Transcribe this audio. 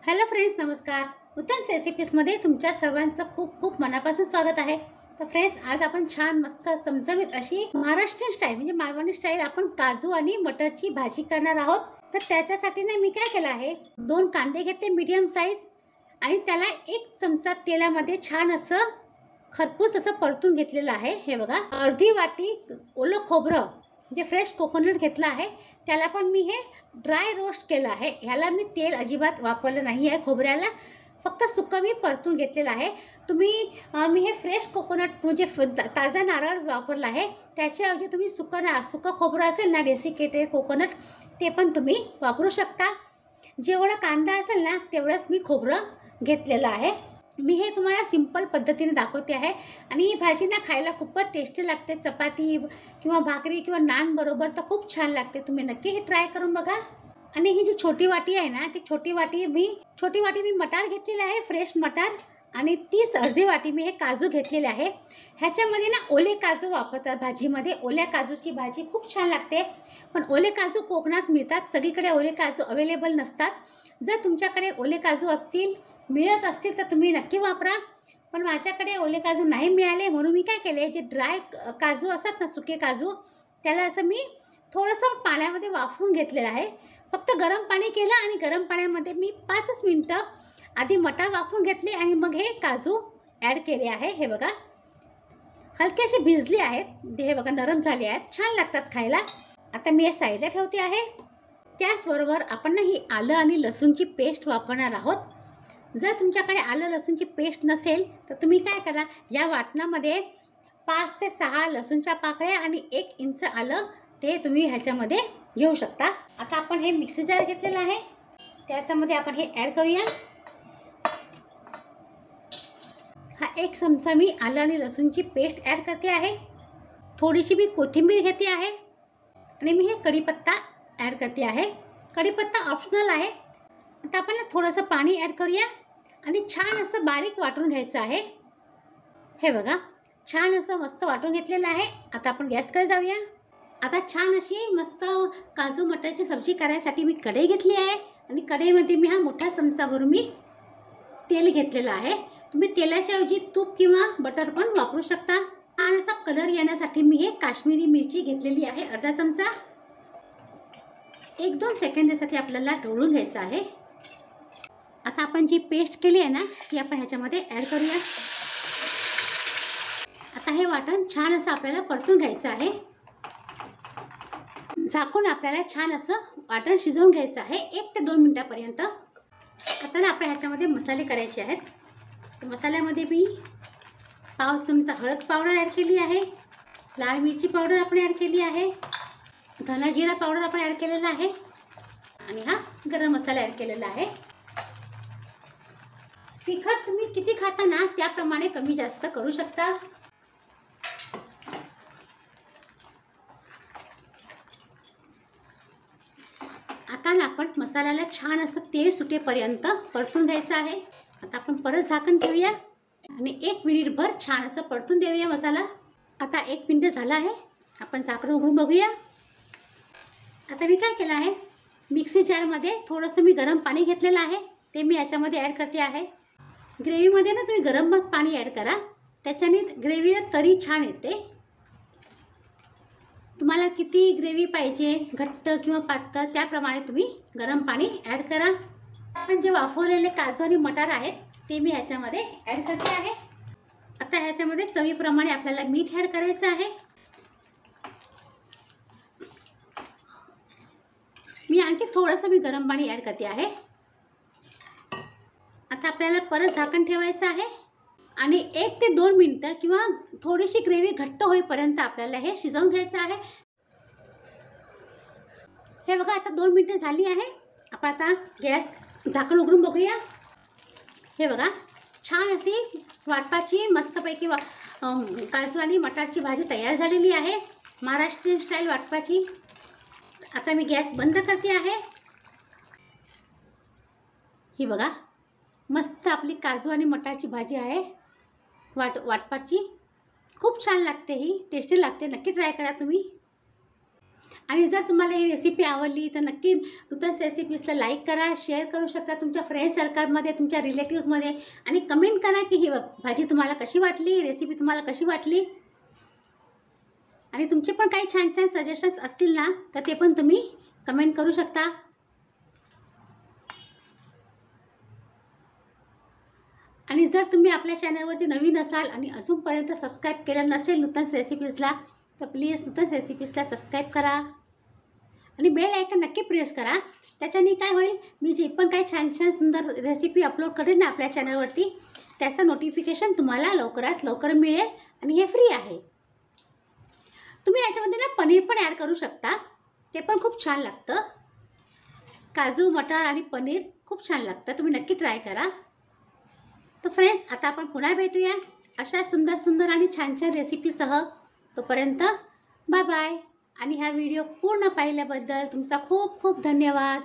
Hello friends, नमस्कार. नूतन रेसिपीजमध्ये तुमच्या सर्वांचं खूप खूप मनापासून स्वागत आहे. तर फ्रेंड्स, आज आपण छान मस्त चमचमीत अशी महाराष्ट्रीयन स्टाईल म्हणजे मालवणी स्टाईल आपण काजू आणि मटरची भाजी करणार आहोत. तर त्याच्यासाठी ना मी काय केलं आहे, 2 कांदे घेतले मीडियम साईज आणि त्याला 1 चमचा तेलामध्ये छान असं खरपूस असं परतून घेतलेलं आहे. हे बघा, अर्धी वाटी ओलं खोबरं म्हणजे फ्रेश कोकोनट घेतला आहे. त्याला पण मी हे ड्राय रोस्ट केलं आहे. ह्याला मी तेल अजिबात वापरलं नाही आहे. खोबऱ्याला फक्त सुकं मी परतून घेतलेलं आहे. मी हे फ्रेश कोकोनट म्हणजे ताजा नारळ वापरला आहे. त्याच्याऐवजी तुम्ही सुकं खोबरं असेल ना, डेसिकेटेड कोकोनट, ते पण तुम्ही वापरू शकता. जेवढा कांदा असेल ना तेवढंच मी खोबरं घेतलेलं आहे. मी हे तुम्हाला सिंपल पद्धतीने दाखवते आहे आणि ही भाजी ना खायला खूपच टेस्टी लागते. चपाती किंवा भाकरी किंवा नान बरोबर तर खूप छान लागते. तुम्ही नक्की हे ट्राय करून बघा. आणि ही जी छोटी वाटी आहे ना, ती छोटी वाटी मी मटार घेतलेली आहे, फ्रेश मटार. आणि तीच अर्धी वाटी मी हे काजू घेतलेले आहे. ह्याच्यामध्ये ना ओले काजू वापरतात भाजीमध्ये. ओल्या काजूची भाजी खूप छान लागते. पण ओले काजू कोकणात मिळतात, सगळीकडे ओले काजू अवेलेबल नसतात. जर तुमच्याकडे ओले काजू मिळत असतील तर तुम्ही नक्की वापरा. पण माझ्याकडे ओले काजू नाही मिळाले म्हणून मी काय केले, जे ड्राय काजू असतात ना, सुके काजू, त्याला असं मी थोडंसं पाण्यामध्ये वाफवून घेतलेलं आहे. फक्त गरम पाणी केलं आणि गरम पाण्यामध्ये मी 5 मिनिटं आधी मटार वाफवून घेतले आणि मग हे काजू ॲड केले आहे. हे बघा, हलके असे भिजले आहेत. हे बघा, नरम झाले आहेत, छान लागतात खायला. आता मी हे साईडला ठेवते आहे. त्याचबरोबर आपण ना ही आलं आणि लसूणची पेस्ट वापरणार आहोत. जर तुमच्याकडे आलं लसूणची पेस्ट नसेल तर तुम्ही काय करा, या वाटणामध्ये 5 ते 6 लसूणच्या पाकळ्या आणि 1 इंच आलं ते तुम्ही ह्याच्यामध्ये घेऊ शकता. आता आपण हे मिक्सी जार घेतलेलं आहे, त्याच्यामध्ये आपण हे ॲड करूया. हा 1 चमचा मी आलं आणि लसूणची पेस्ट ॲड करते आहे. थोडीशी मी कोथिंबीर घेते आहे आणि मी हे कढीपत्ता ॲड करते आहे. कढीपत्ता ऑप्शनल आहे. आता आपण थोडंसं पाणी ॲड करूया आणि छान असं बारीक वाटून घ्यायचं आहे. हे बघा, छान असं मस्त वाटून घेतलेलं आहे. आता आपण गॅसकडे जाऊया. आता छान अशी मस्त काजू मटरची सब्जी करायसाठी मी कढई घेतली आहे आणि कढईमध्ये मी हा मोठा चमचा भरून मी तेल घेतलेलं आहे. तुम्ही तेलाच्या ऐवजी तूप किंवा बटर पण वापरू शकता. आणि असा कलर येण्यासाठी मी हे काश्मीरी मिरची घेतलेली आहे, अर्धा चमचा. 1-2 सेकंदासाठी आपल्याला ढवळून घ्यायचं आहे. आता आपण जी पेस्ट केली आहे ना, ती आपण ह्याच्यामध्ये ॲड करूया. आता हे वाटण छान असं आपल्याला परतून घ्यायचं आहे. झाकून आपल्याला छान असं वाटण शिजवून घ्यायचं आहे 1 ते 2 मिनिटापर्यंत. आता ना आपण ह्याच्यामध्ये मसाले करायचे आहेत. तर मसाल्यामध्ये मी पाव चमचा हळद पावडर ॲड केली आहे, लाल मिरची पावडर आपण ॲड केली आहे, धना जिरा पावडर आपण ॲड केलेला आहे आणि हा गरम मसाला ॲड केलेला आहे. तिखट तुम्ही किती खाता ना त्याप्रमाणे कमी जास्त करू शकता. आता ना आपण मसाल्याला छान असं तेल सुटेपर्यंत परतून घ्यायचं आहे. आता आपण परत झाकण ठेवूया आणि 1 मिनिटभर छान असं परतून देऊया मसाला. आता 1 मिनिट झाला आहे. आपण झाकण उघडून बघूया. आता मी काय केलं आहे, मिक्सी जारमध्ये थोडंसं मी गरम पाणी घेतलेलं आहे, ते मी याच्यामध्ये ॲड करते आहे. ग्रेव्हीमध्ये ना तुम्ही गरम पाणी ॲड करा, त्याच्याने ग्रेव्हीला तरी छान येते. तुम्हाला किती ग्रेव्ही पाहिजे, घट्ट किंवा पातळ, त्याप्रमाणे तुम्ही गरम पाणी ॲड करा. आपण जे वाफवलेले काजू आणि मटार आहेत ते मी ह्याच्यामध्ये ॲड करते आहे. आता ह्याच्यामध्ये चवीप्रमाणे आपल्याला मीठ ॲड करायचं आहे. मी आणखी थोडंसं गरम पाणी ॲड करते आहे. आता आपल्याला परत झाकण ठेवायचं आहे आणि 1 ते 2 मिनिटं किंवा थोडीशी ग्रेव्ही घट्ट होईपर्यंत आपल्याला हे शिजवून घ्यायचं आहे. हे बघा, आता 2 मिनिटं झाली आहे. आपण आता गॅस झाकण उघडून बघूया. हे बघा, छान अशी वाटपाची मस्तपैकी काजू आणि मटारची भाजी तयार झालेली आहे, महाराष्ट्रीयन स्टाईल वाटपाची. आता मी गॅस बंद करते आहे. ही बघा, मस्त आपली काजू आणि मटारची भाजी आहे वाटपाची. खूप छान लागते, ही टेस्टी लागते. नक्की ट्राय करा तुम्ही. आणि जर तुम्हाला ही रेसिपी आवडली तर नक्की नूतन रेसिपीजला लाईक करा, शेअर करू शकता तुमच्या फ्रेंड सर्कलमध्ये, तुमच्या रिलेटिव्समध्ये आणि कमेंट करा की ही भाजी तुम्हाला कशी वाटली, रेसिपी तुम्हाला कशी वाटली. आणि तुमचे पण काही छान छान सजेशन्स असतील ना तर ते पण तुम्ही कमेंट करू शकता. आणि जर तुम्ही आपल्या चॅनलवरती नवीन असाल आणि अजूनपर्यंत सबस्क्राईब केलं नसेल नूतन रेसिपीजला तर प्लीज नूतन रेसिपीजला सबस्क्राईब करा आणि बेल आयकन नक्की प्रेस करा. त्याच्याने काय होईल, मी जे पण काही छान छान सुंदर रेसिपी अपलोड करेन ना आपल्या चॅनलवरती त्याचं नोटिफिकेशन तुम्हाला लवकरात लवकर मिळेल आणि हे फ्री आहे. तुम्ही याच्यामध्ये ना पनीर पण ॲड करू शकता, ते पण खूप छान लागतं. काजू, मटार आणि पनीर खूप छान लागतं, तुम्ही नक्की ट्राय करा. तर फ्रेंड्स, आता आपण पुन्हा भेटूया अशा सुंदर सुंदर आणि छान छान रेसिपीसह. तोपर्यंत बाय बाय. आणि हा व्हिडिओ पूर्ण पाहिल्याबद्दल तुमचा खूप खूप धन्यवाद.